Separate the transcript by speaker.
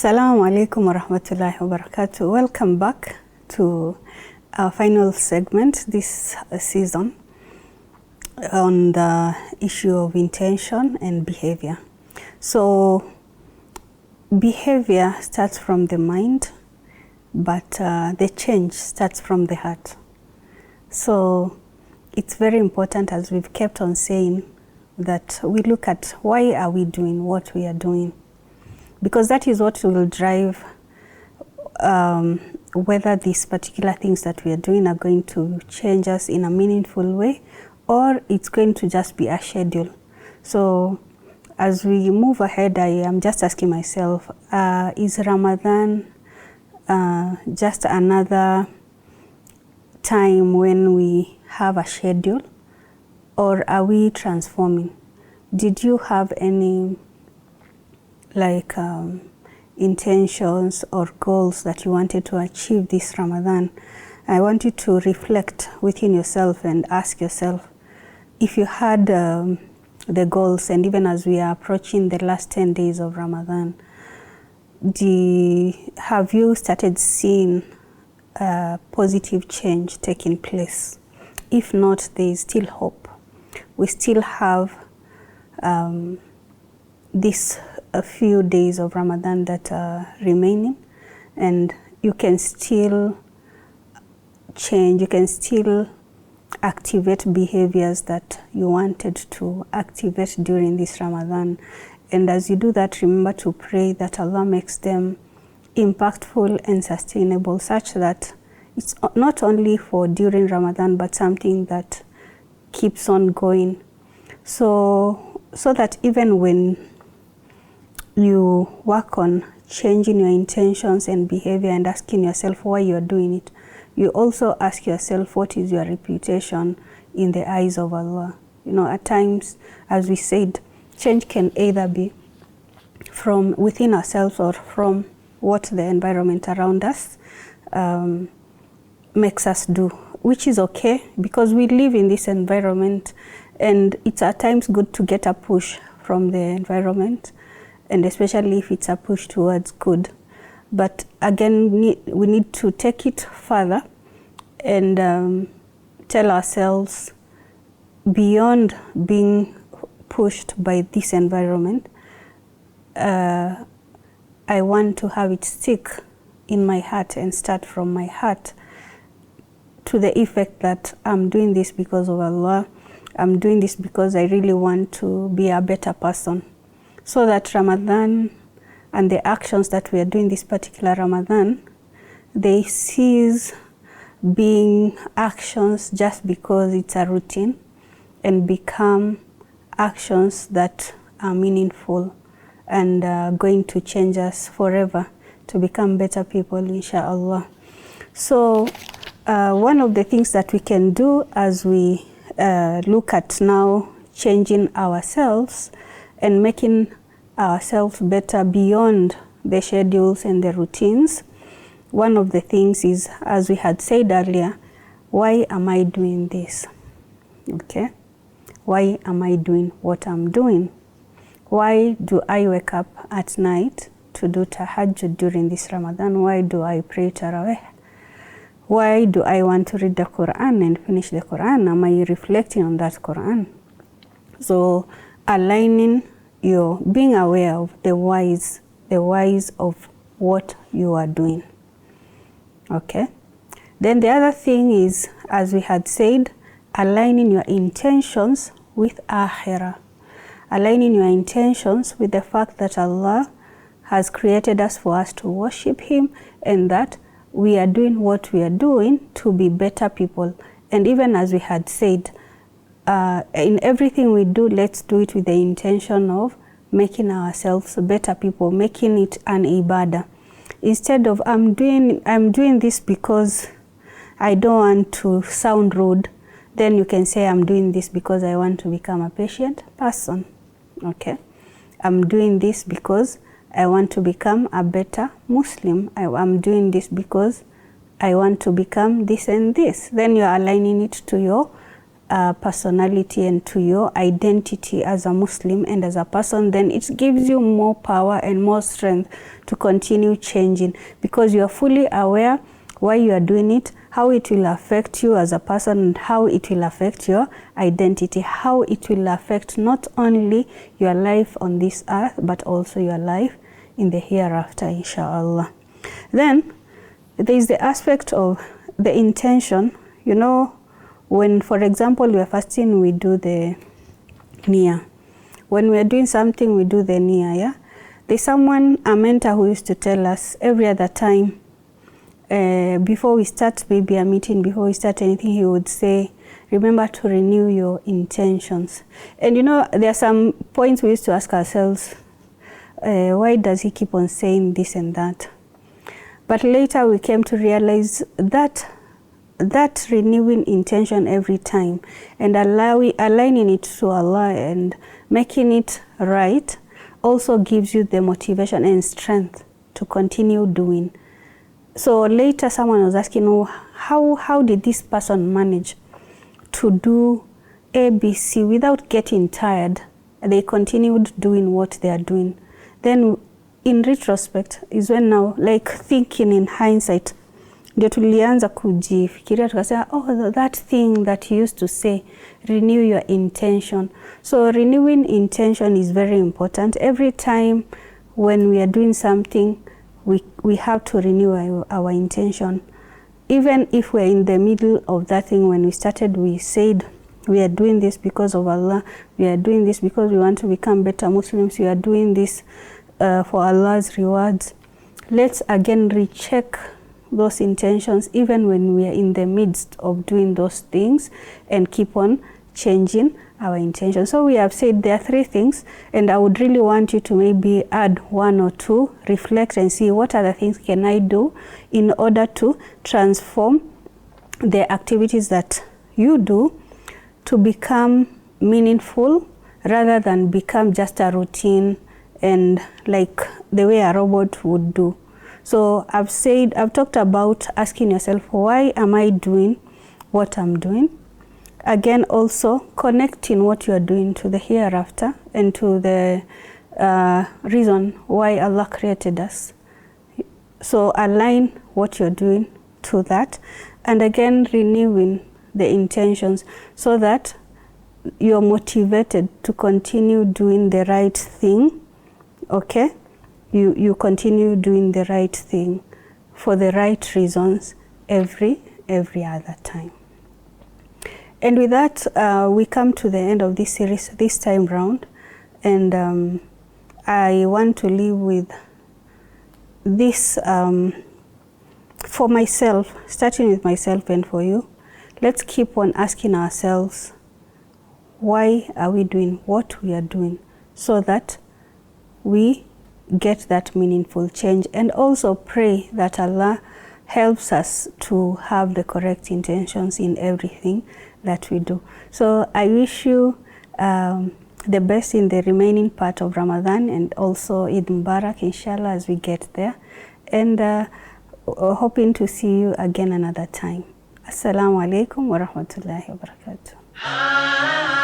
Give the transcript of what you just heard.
Speaker 1: Assalamu alaikum wa rahmatullahi wa barakatuh. Welcome back to our final segment this season on the issue of intention and behavior. So behavior starts from the mind, but the change starts from the heart. So it's very important, as we've kept on saying, that we look at why are we doing what we are doing, because that is what will drive whether these particular things that we are doing are going to change us in a meaningful way, or it's going to just be a schedule. So as we move ahead, I am just asking myself, is Ramadan just another time when we have a schedule, or are we transforming? Did you have any intentions or goals that you wanted to achieve this Ramadan? I want you to reflect within yourself and ask yourself, if you had the goals, and even as we are approaching the last 10 days of Ramadan, have you started seeing positive change taking place? If not, there is still hope. We still have this a few days of Ramadan that are remaining, and you can still change, you can still activate behaviors that you wanted to activate during this Ramadan. And as you do that, remember to pray that Allah makes them impactful and sustainable, such that it's not only for during Ramadan, but something that keeps on going. So that even when you work on changing your intentions and behavior and asking yourself why you're doing it, you also ask yourself, what is your reputation in the eyes of Allah? You know, at times, as we said, change can either be from within ourselves or from what the environment around us makes us do, which is okay, because we live in this environment, and it's at times good to get a push from the environment, and especially if it's a push towards good. But again, we need to take it further and tell ourselves, beyond being pushed by this environment, I want to have it stick in my heart and start from my heart, to the effect that I'm doing this because of Allah. I'm doing this because I really want to be a better person. So that Ramadan and the actions that we are doing this particular Ramadan, they cease being actions just because it's a routine, and become actions that are meaningful and going to change us forever to become better people, inshallah. So one of the things that we can do as we look at now changing ourselves and making ourselves better beyond the schedules and the routines, one of the things is, as we had said earlier, why am I doing this? Okay? Why am I doing what I'm doing? Why do I wake up at night to do tahajjud during this Ramadan? Why do I pray tarawih? Why do I want to read the Quran and finish the Quran? Am I reflecting on that Quran? So aligning your being aware of the whys of what you are doing. Okay? Then the other thing is, as we had said, aligning your intentions with akhirah. Aligning your intentions with the fact that Allah has created us for us to worship Him, and that we are doing what we are doing to be better people. And even as we had said, in everything we do, let's do it with the intention of making ourselves better people, making it an ibadah. Instead of I'm doing this because I don't want to sound rude, then you can say I'm doing this because I want to become a patient person. Okay? I'm doing this because I want to become a better Muslim. I'm doing this because I want to become this and this. Then you're aligning it to your personality and to your identity as a Muslim and as a person, then it gives you more power and more strength to continue changing, because you are fully aware why you are doing it, how it will affect you as a person, and how it will affect your identity, how it will affect not only your life on this earth, but also your life in the hereafter, inshallah. Then there is the aspect of the intention. You know, when, for example, we are fasting, we do the niyyah. When we are doing something, we do the niyyah, yeah? There's someone, a mentor, who used to tell us every other time, before we start maybe a meeting, before we start anything, he would say, remember to renew your intentions. And you know, there are some points we used to ask ourselves, why does he keep on saying this and that? But later we came to realize that renewing intention every time and aligning it to Allah and making it right also gives you the motivation and strength to continue doing. So later someone was asking, oh, how did this person manage to do ABC without getting tired? They continued doing what they are doing. Then in retrospect is when now, like thinking in hindsight, ndio tulianza kujifikiria tukasema, oh, that thing that you used to say, renew your intention. So renewing intention is very important. Every time when we are doing something, we have to renew our intention. Even if we're in the middle of that thing, when we started, we said, we are doing this because of Allah, we are doing this because we want to become better Muslims, we are doing this for Allah's rewards. Let's again recheck those intentions even when we are in the midst of doing those things, and keep on changing our intention. So we have said there are 3 things, and I would really want you to maybe add 1 or 2, reflect and see what other things can I do in order to transform the activities that you do to become meaningful rather than become just a routine and like the way a robot would do. So I've talked about asking yourself, why am I doing what I'm doing? Again, also connecting what you are doing to the hereafter and to the reason why Allah created us. So align what you're doing to that, and again renewing the intentions so that you're motivated to continue doing the right thing. Okay, you continue doing the right thing for the right reasons every other time. And with that, we come to the end of this series this time round, and I want to leave with this for myself, starting with myself and for you. Let's keep on asking ourselves, why are we doing what we are doing, so that we get that meaningful change, and also pray that Allah helps us to have the correct intentions in everything that we do. So I wish you the best in the remaining part of Ramadan, and also Eid Mubarak, inshallah, as we get there, and hoping to see you again another time. Assalamu alaikum wa rahmatullahi wa barakatuh.